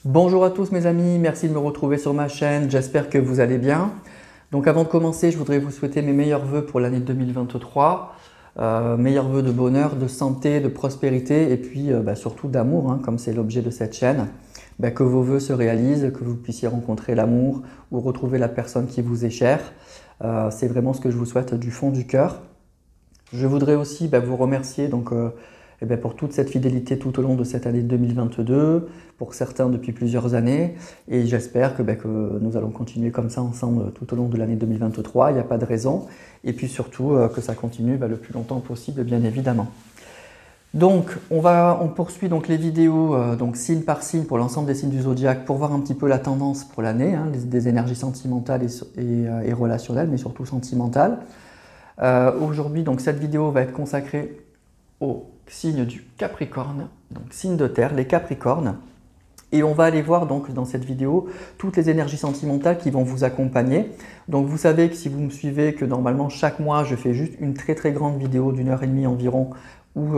Bonjour à tous mes amis, merci de me retrouver sur ma chaîne, j'espère que vous allez bien. Donc avant de commencer, je voudrais vous souhaiter mes meilleurs vœux pour l'année 2023. Meilleurs vœux de bonheur, de santé, de prospérité et puis surtout d'amour, hein, comme c'est l'objet de cette chaîne. Que vos vœux se réalisent, que vous puissiez rencontrer l'amour ou retrouver la personne qui vous est chère. C'est vraiment ce que je vous souhaite du fond du cœur. Je voudrais aussi vous remercier pour toute cette fidélité tout au long de cette année 2022, pour certains depuis plusieurs années, et j'espère que nous allons continuer comme ça ensemble tout au long de l'année 2023, il n'y a pas de raison, et puis surtout que ça continue le plus longtemps possible, bien évidemment. Donc on poursuit donc les vidéos signe par signe pour l'ensemble des signes du zodiaque pour voir un petit peu la tendance pour l'année, hein, des énergies sentimentales et relationnelles, mais surtout sentimentales. Aujourd'hui, donc cette vidéo va être consacrée au signe du Capricorne, donc signe de terre, les Capricornes. Et on va aller voir donc dans cette vidéo toutes les énergies sentimentales qui vont vous accompagner. Donc vous savez que si vous me suivez que normalement chaque mois je fais juste une très grande vidéo d'1h30 environ où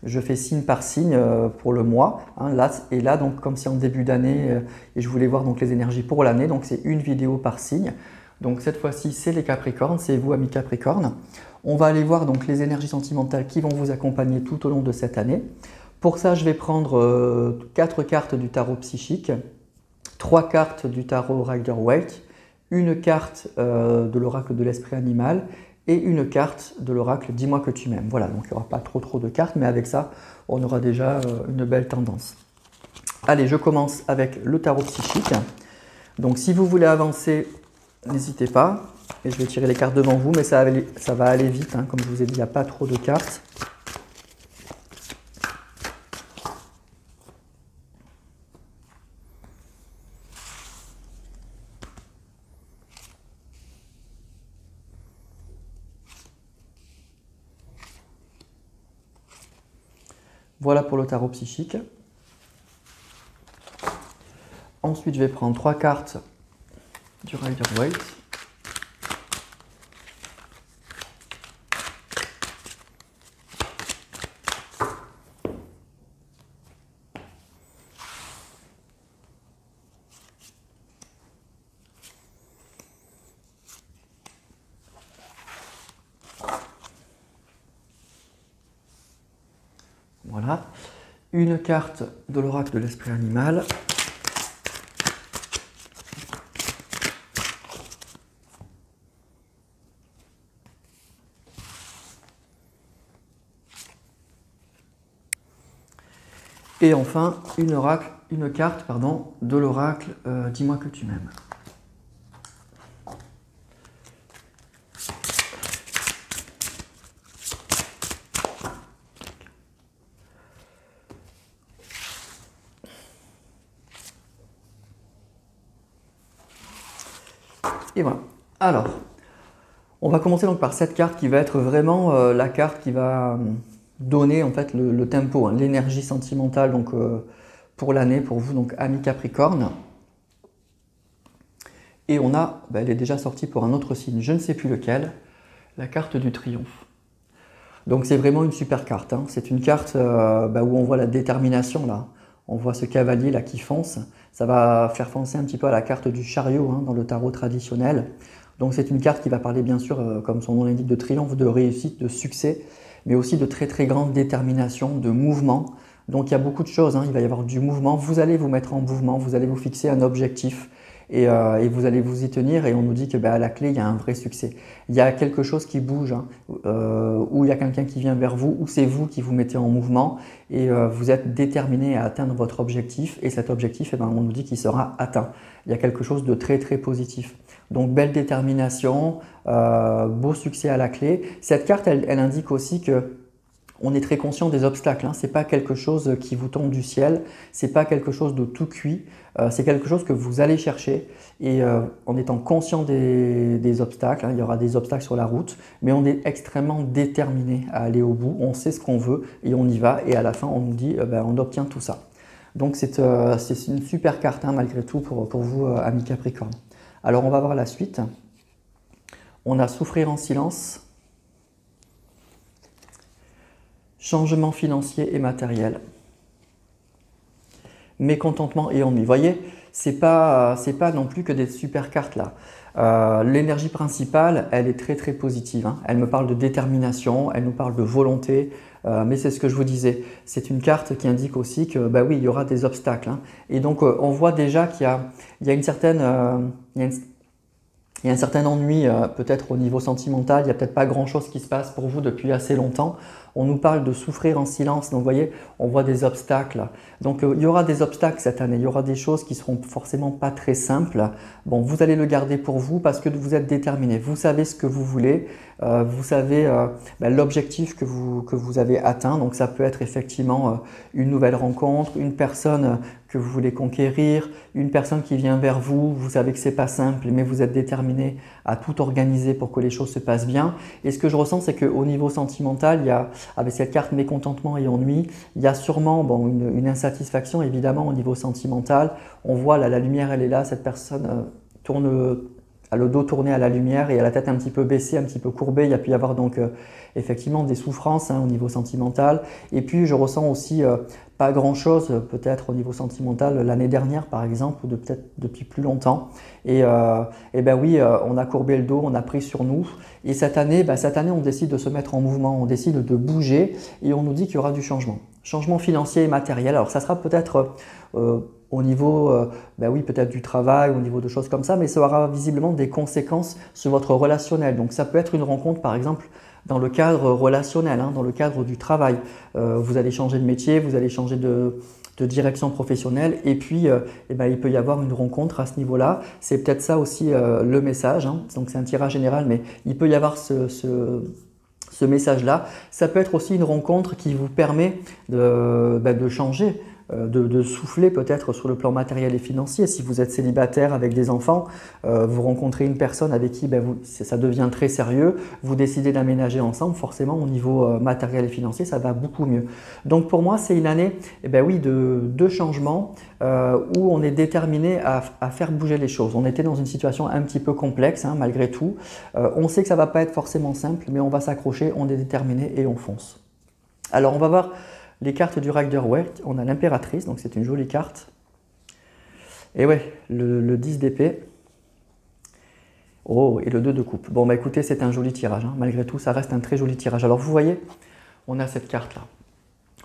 je fais signe par signe pour le mois. Hein, là donc comme c'est en début d'année et je voulais voir donc les énergies pour l'année, donc c'est une vidéo par signe. Donc cette fois-ci c'est les Capricornes, c'est vous amis Capricornes. On va aller voir donc les énergies sentimentales qui vont vous accompagner tout au long de cette année. Pour ça, je vais prendre 4 cartes du tarot psychique, 3 cartes du tarot Rider-Waite, une carte de l'oracle de l'esprit animal et une carte de l'oracle Dis-moi que tu m'aimes. Voilà, donc il n'y aura pas trop de cartes, mais avec ça, on aura déjà une belle tendance. Allez, je commence avec le tarot psychique. Donc si vous voulez avancer, n'hésitez pas. Et je vais tirer les cartes devant vous, mais ça va aller vite. Hein. Comme je vous ai dit, il n'y a pas trop de cartes. Voilà pour le tarot psychique. Ensuite, je vais prendre 3 cartes du Rider-Waite. Voilà. Une carte de l'oracle de l'esprit animal. Et enfin, une carte de l'oracle Dis-moi que tu m'aimes. Et voilà. Alors, on va commencer donc par cette carte qui va être vraiment la carte qui va donner en fait le tempo, hein, l'énergie sentimentale donc, pour l'année, pour vous, donc amis Capricorne. Et on a, elle est déjà sortie pour un autre signe, je ne sais plus lequel, la carte du triomphe. Donc c'est vraiment une super carte, hein. C'est une carte où on voit la détermination là. On voit ce cavalier là qui fonce. Ça va faire penser un petit peu à la carte du chariot hein, dans le tarot traditionnel. Donc c'est une carte qui va parler bien sûr, comme son nom l'indique, de triomphe, de réussite, de succès, mais aussi de très grande détermination, de mouvement. Donc il y a beaucoup de choses, hein. Il va y avoir du mouvement. Vous allez vous mettre en mouvement, vous allez vous fixer un objectif. Et vous allez vous y tenir et on nous dit que à la clé, il y a un vrai succès. Il y a quelque chose qui bouge, hein, ou il y a quelqu'un qui vient vers vous, ou c'est vous qui vous mettez en mouvement et vous êtes déterminé à atteindre votre objectif et cet objectif, on nous dit qu'il sera atteint. Il y a quelque chose de très positif. Donc belle détermination, beau succès à la clé. Cette carte, elle indique aussi que on est très conscient des obstacles, hein. Ce n'est pas quelque chose qui vous tombe du ciel, ce n'est pas quelque chose de tout cuit, c'est quelque chose que vous allez chercher et en étant conscient des obstacles, hein, il y aura des obstacles sur la route, mais on est extrêmement déterminé à aller au bout, on sait ce qu'on veut et on y va et à la fin on nous dit on obtient tout ça. Donc c'est une super carte hein, malgré tout pour vous amis Capricorne. Alors on va voir la suite. On a souffrir en silence. Changement financier et matériel. mécontentement et ennui. Vous voyez, c'est pas non plus que des super cartes là. L'énergie principale, elle est très très positive, hein. Elle me parle de détermination, elle nous parle de volonté, mais c'est ce que je vous disais. C'est une carte qui indique aussi que bah oui, il y aura des obstacles, hein. Et donc on voit déjà il y a une certaine, il y a un certain ennui peut-être au niveau sentimental, il n'y a peut-être pas grand-chose qui se passe pour vous depuis assez longtemps. On nous parle de souffrir en silence, donc vous voyez, on voit des obstacles. Donc il y aura des obstacles cette année, il y aura des choses qui seront forcément pas très simples. Bon, vous allez le garder pour vous parce que vous êtes déterminé, vous savez ce que vous voulez, vous savez l'objectif que vous avez atteint. Donc ça peut être effectivement une nouvelle rencontre, une personne que vous voulez conquérir, une personne qui vient vers vous, vous savez que c'est pas simple, mais vous êtes déterminé à tout organiser pour que les choses se passent bien. Et ce que je ressens, c'est qu'au niveau sentimental, il y a, avec cette carte mécontentement et ennui, il y a sûrement une insatisfaction évidemment au niveau sentimental. On voit là, la lumière, elle est là, cette personne a le dos tourné à la lumière et a la tête un petit peu baissée, un petit peu courbée. Il y a pu y avoir donc effectivement des souffrances au niveau sentimental. Et puis je ressens aussi pas grand-chose peut-être au niveau sentimental l'année dernière par exemple, ou peut-être depuis plus longtemps. Et ben oui, on a courbé le dos, on a pris sur nous. Et cette année, on décide de se mettre en mouvement, on décide de bouger et on nous dit qu'il y aura du changement. Changement financier et matériel. Alors ça sera peut-être au niveau oui, peut-être du travail, au niveau de choses comme ça, mais ça aura visiblement des conséquences sur votre relationnel. Donc ça peut être une rencontre par exemple dans le cadre relationnel, dans le cadre du travail. Vous allez changer de métier, vous allez changer de direction professionnelle et puis il peut y avoir une rencontre à ce niveau-là. C'est peut-être ça aussi le message, donc c'est un tirage général, mais il peut y avoir ce message-là. Ça peut être aussi une rencontre qui vous permet de changer, de souffler peut-être sur le plan matériel et financier. Si vous êtes célibataire avec des enfants, vous rencontrez une personne avec qui ça devient très sérieux, vous décidez d'aménager ensemble, forcément au niveau matériel et financier, ça va beaucoup mieux. Donc pour moi, c'est une année de changement où on est déterminé à faire bouger les choses. On était dans une situation un petit peu complexe malgré tout. On sait que ça ne va pas être forcément simple, mais on va s'accrocher, on est déterminé et on fonce. Alors on va voir les cartes du Rider-Waite. On a l'impératrice, donc c'est une jolie carte. Et ouais, le 10 d'épée. Oh, et le 2 de coupe. Bon, écoutez, c'est un joli tirage. Malgré tout, ça reste un très joli tirage. Alors, vous voyez, on a cette carte-là,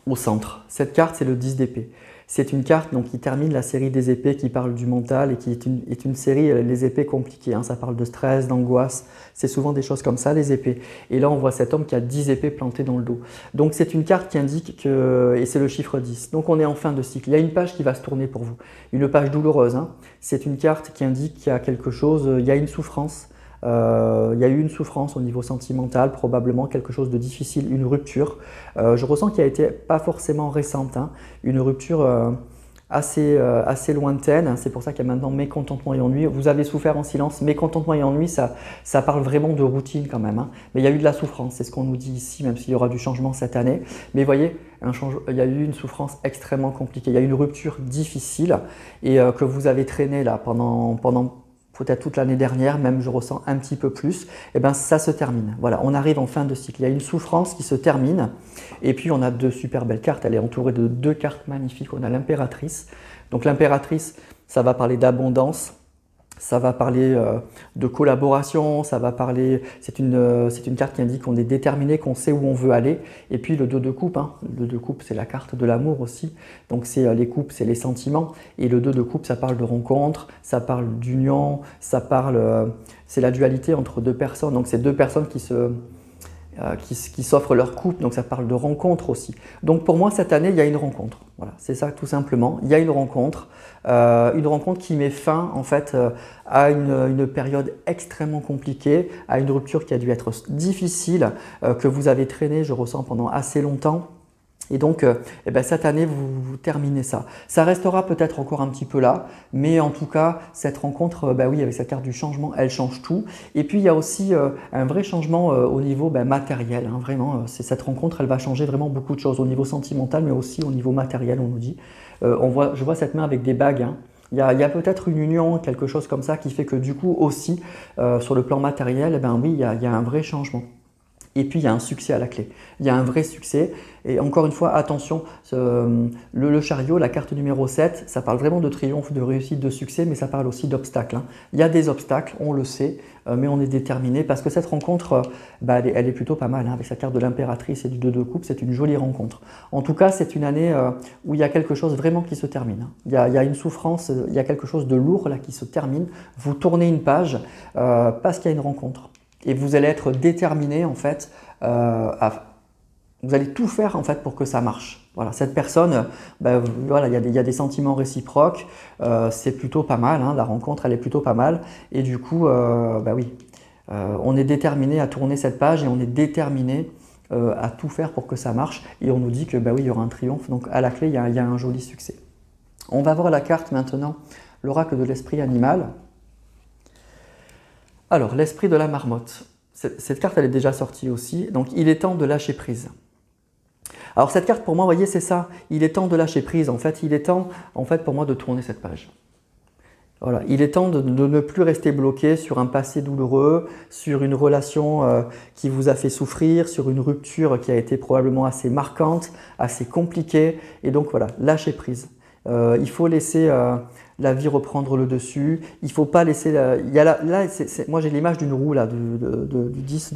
au centre. Cette carte, c'est le 10 d'épée. C'est une carte qui termine la série des épées qui parle du mental et qui est une série, les épées compliquées. Ça parle de stress, d'angoisse. C'est souvent des choses comme ça, les épées. Et là, on voit cet homme qui a 10 épées plantées dans le dos. Donc, c'est une carte qui indique que, et c'est le chiffre 10. Donc, on est en fin de cycle. Il y a une page qui va se tourner pour vous. Une page douloureuse. C'est une carte qui indique qu'il y a quelque chose, il y a une souffrance. Il y a eu une souffrance au niveau sentimental, probablement quelque chose de difficile, une rupture. Je ressens qu'il a été pas forcément récente, une rupture assez lointaine. C'est pour ça qu'il y a maintenant mécontentement et ennui. Vous avez souffert en silence. Mécontentement et ennui, ça parle vraiment de routine quand même. Mais il y a eu de la souffrance, c'est ce qu'on nous dit ici, même s'il y aura du changement cette année. Mais vous voyez, il y a eu une souffrance extrêmement compliquée. Il y a eu une rupture difficile et que vous avez traîné là pendant peut-être toute l'année dernière, même je ressens un petit peu plus, ça se termine. Voilà, on arrive en fin de cycle. Il y a une souffrance qui se termine et puis on a deux super belles cartes. Elle est entourée de deux cartes magnifiques. On a l'impératrice. Donc l'impératrice, ça va parler d'abondance. Ça va parler de collaboration, ça va parler, c'est une carte qui indique qu'on est déterminé, qu'on sait où on veut aller. Et puis le 2 de coupe, le 2 de coupe c'est la carte de l'amour aussi. Donc c'est les coupes, c'est les sentiments. Et le 2 de coupe, ça parle de rencontre, ça parle d'union, ça parle, c'est la dualité entre deux personnes. Donc c'est deux personnes qui s'offrent leur couple, donc ça parle de rencontre aussi. Donc pour moi cette année il y a une rencontre, voilà, c'est ça tout simplement, il y a une rencontre qui met fin en fait à une période extrêmement compliquée, à une rupture qui a dû être difficile, que vous avez traîné, je ressens, pendant assez longtemps. Et donc, cette année, vous terminez ça. Ça restera peut-être encore un petit peu là, mais en tout cas, cette rencontre, avec cette carte du changement, elle change tout. Et puis, il y a aussi un vrai changement au niveau matériel. Vraiment, cette rencontre, elle va changer vraiment beaucoup de choses au niveau sentimental, mais aussi au niveau matériel, on nous dit. Je vois cette main avec des bagues. Il y a peut-être une union, quelque chose comme ça, qui fait que du coup aussi, sur le plan matériel, il y a un vrai changement. Et puis il y a un succès à la clé, il y a un vrai succès. Et encore une fois, attention, le chariot, la carte numéro 7, ça parle vraiment de triomphe, de réussite, de succès, mais ça parle aussi d'obstacles. Il y a des obstacles, on le sait, mais on est déterminé parce que cette rencontre, elle est plutôt pas mal. Avec sa carte de l'impératrice et du 2 de coupe, c'est une jolie rencontre. En tout cas, c'est une année où il y a quelque chose vraiment qui se termine. Il y a une souffrance, il y a quelque chose de lourd là qui se termine. Vous tournez une page parce qu'il y a une rencontre. Et vous allez être déterminé en fait, vous allez tout faire en fait pour que ça marche. Voilà, cette personne, voilà, il y a des sentiments réciproques, c'est plutôt pas mal, la rencontre elle est plutôt pas mal. Et du coup, oui, on est déterminé à tourner cette page et on est déterminé à tout faire pour que ça marche. Et on nous dit que oui, il y aura un triomphe, donc à la clé, il y a un joli succès. On va voir la carte maintenant, l'oracle de l'esprit animal. Alors, l'esprit de la marmotte. Cette carte, elle est déjà sortie aussi. Donc, il est temps de lâcher prise. Alors, cette carte, pour moi, vous voyez, c'est ça. Il est temps de lâcher prise. En fait, il est temps, pour moi, de tourner cette page. Voilà. Il est temps de ne plus rester bloqué sur un passé douloureux, sur une relation qui vous a fait souffrir, sur une rupture qui a été probablement assez marquante, assez compliquée. Et donc, voilà, lâcher prise. Il faut laisser la vie reprendre le dessus. Il ne faut pas laisser… moi, j'ai l'image d'une roue là, du 10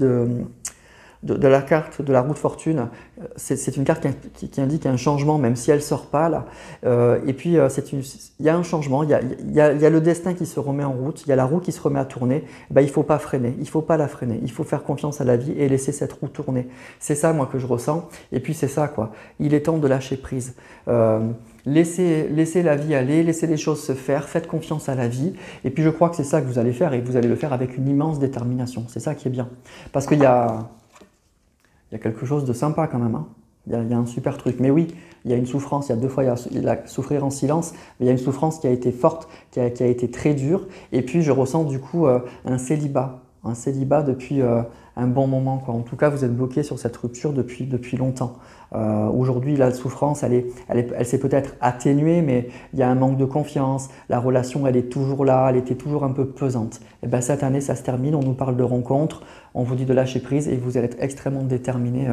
de la carte de la roue de fortune. C'est une carte qui indique un changement, même si elle ne sort pas là. Et puis, il y a un changement, il y a le destin qui se remet en route, il y a la roue qui se remet à tourner. Il ne faut pas freiner, il ne faut pas la freiner. Il faut faire confiance à la vie et laisser cette roue tourner. C'est ça, moi, que je ressens. Et puis, c'est ça, quoi. Il est temps de lâcher prise. Laissez la vie aller, laissez les choses se faire, faites confiance à la vie. Et puis, je crois que c'est ça que vous allez faire et vous allez le faire avec une immense détermination. C'est ça qui est bien. Parce qu'il y a quelque chose de sympa quand même. Il y a un super truc. Mais oui, il y a une souffrance. Il y a 2 fois, il y a souffrir en silence. Mais il y a une souffrance qui a été forte, qui a été très dure. Et puis, je ressens du coup un célibat. Un célibat depuis un bon moment, quoi. En tout cas, vous êtes bloqué sur cette rupture depuis longtemps. Aujourd'hui, la souffrance, elle s'est peut-être atténuée, mais il y a un manque de confiance. La relation, elle est toujours là, elle était toujours un peu pesante. Et bien, cette année, ça se termine. On nous parle de rencontres, on vous dit de lâcher prise et vous allez être extrêmement déterminé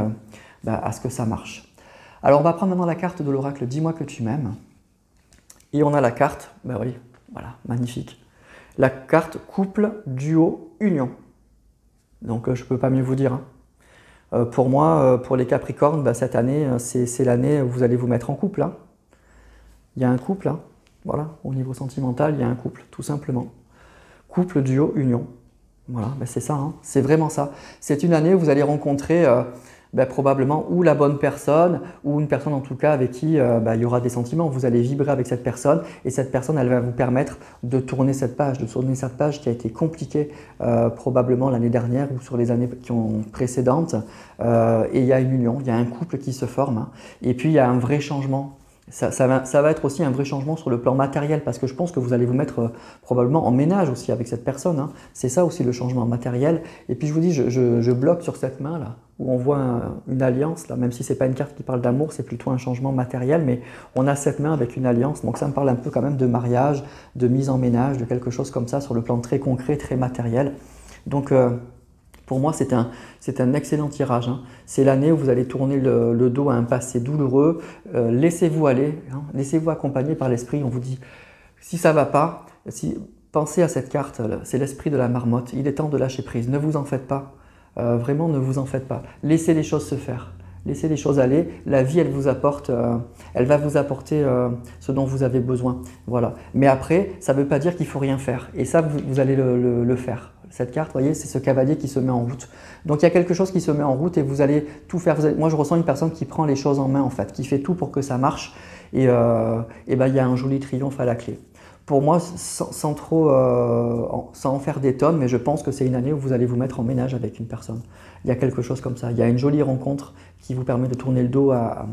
à ce que ça marche. Alors, on va prendre maintenant la carte de l'oracle « Dis-moi que tu m'aimes ». Et on a la carte, oui, voilà, magnifique. La carte couple, duo, union. Donc, je ne peux pas mieux vous dire. Pour moi, pour les Capricornes, cette année, c'est l'année où vous allez vous mettre en couple. Il y a un couple, voilà, au niveau sentimental, il y a un couple, tout simplement. Couple, duo, union. Voilà, c'est ça, c'est vraiment ça. C'est une année où vous allez rencontrer probablement ou la bonne personne, ou une personne en tout cas avec qui il y aura des sentiments. Vous allez vibrer avec cette personne et cette personne, elle va vous permettre de tourner cette page, qui a été compliquée probablement l'année dernière ou sur les années précédentes. Et il y a une union, il y a un couple qui se forme et puis il y a un vrai changement. Ça va être aussi un vrai changement sur le plan matériel parce que je pense que vous allez vous mettre probablement en ménage aussi avec cette personne. C'est ça aussi le changement matériel. Et puis je vous dis, je bloque sur cette main là où on voit une alliance, là, même si ce n'est pas une carte qui parle d'amour, c'est plutôt un changement matériel, mais on a cette main avec une alliance, donc ça me parle un peu quand même de mariage, de mise en ménage, de quelque chose comme ça sur le plan très concret, très matériel. Donc pour moi, c'est un excellent tirage. C'est l'année où vous allez tourner le dos à un passé douloureux. Laissez-vous aller, laissez-vous accompagner par l'esprit. On vous dit, si ça ne va pas, pensez à cette carte, c'est l'esprit de la marmotte. Il est temps de lâcher prise, ne vous en faites pas. Vraiment, ne vous en faites pas. Laissez les choses se faire. Laissez les choses aller. La vie, elle va vous apporter ce dont vous avez besoin. Voilà. Mais après, ça ne veut pas dire qu'il ne faut rien faire. Et ça, vous allez le faire. Cette carte, vous voyez, c'est ce cavalier qui se met en route. Donc, il y a quelque chose qui se met en route et vous allez tout faire. Moi, je ressens une personne qui prend les choses en main, en fait, qui fait tout pour que ça marche. Et il y a un joli triomphe à la clé. Pour moi, sans en faire des tonnes, mais je pense que c'est une année où vous allez vous mettre en ménage avec une personne. Il y a quelque chose comme ça. Il y a une jolie rencontre qui vous permet de tourner le dos à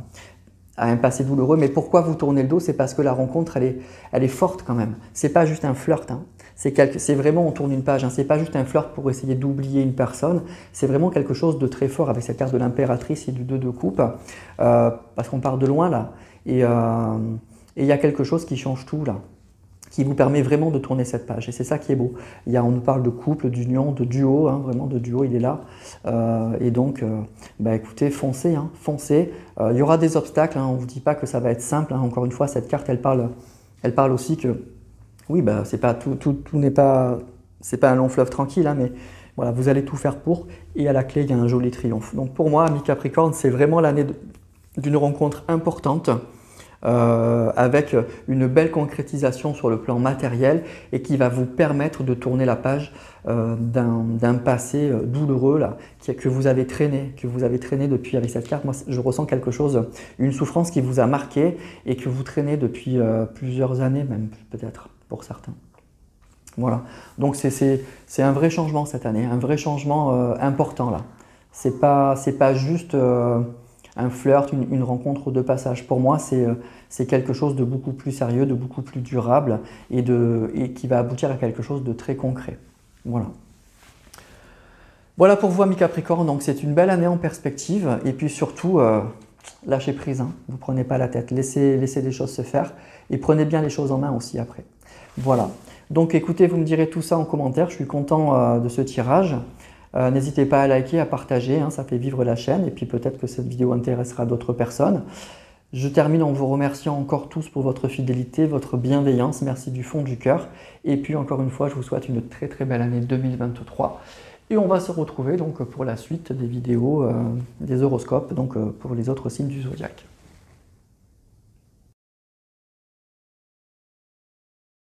un passé douloureux. Mais pourquoi vous tournez le dos? C'est parce que la rencontre, elle est forte quand même. C'est pas juste un flirt. C'est vraiment, on tourne une page. C'est pas juste un flirt pour essayer d'oublier une personne. C'est vraiment quelque chose de très fort avec cette carte de l'impératrice et du 2 de coupe. Parce qu'on part de loin là. Et il y a quelque chose qui change tout là. qui vous permet vraiment de tourner cette page. Et c'est ça qui est beau. On nous parle de couple, d'union, de duo, hein, vraiment de duo, il est là. Et donc, écoutez, foncez, hein, foncez. Il y aura des obstacles, hein, on ne vous dit pas que ça va être simple. Hein. Encore une fois, cette carte, elle parle aussi que, oui, c'est pas tout n'est pas, c'est pas un long fleuve tranquille, hein, mais voilà, vous allez tout faire pour. Et à la clé, il y a un joli triomphe. Donc pour moi, ami Capricorne, c'est vraiment l'année d'une rencontre importante. Avec une belle concrétisation sur le plan matériel et qui va vous permettre de tourner la page d'un passé douloureux là, que vous avez traîné depuis avec cette carte. Moi, je ressens quelque chose, une souffrance qui vous a marqué et que vous traînez depuis plusieurs années, même peut-être pour certains. Voilà, donc c'est un vrai changement cette année, un vrai changement important là. C'est pas juste un flirt, une rencontre de passage. Pour moi, c'est quelque chose de beaucoup plus sérieux, de beaucoup plus durable et qui va aboutir à quelque chose de très concret. Voilà. Voilà pour vous, amis Capricorne. Donc, c'est une belle année en perspective. Et puis surtout, lâchez prise. Hein. Vous ne prenez pas la tête. Laissez les choses se faire. Et prenez bien les choses en main aussi après. Voilà. Donc, écoutez, vous me direz tout ça en commentaire. Je suis content de ce tirage. N'hésitez pas à liker, à partager, hein, ça fait vivre la chaîne et puis peut-être que cette vidéo intéressera d'autres personnes. Je termine en vous remerciant encore tous pour votre fidélité, votre bienveillance, merci du fond du cœur. Et puis encore une fois, je vous souhaite une très très belle année 2023. Et on va se retrouver donc pour la suite des vidéos des horoscopes, donc pour les autres signes du zodiaque.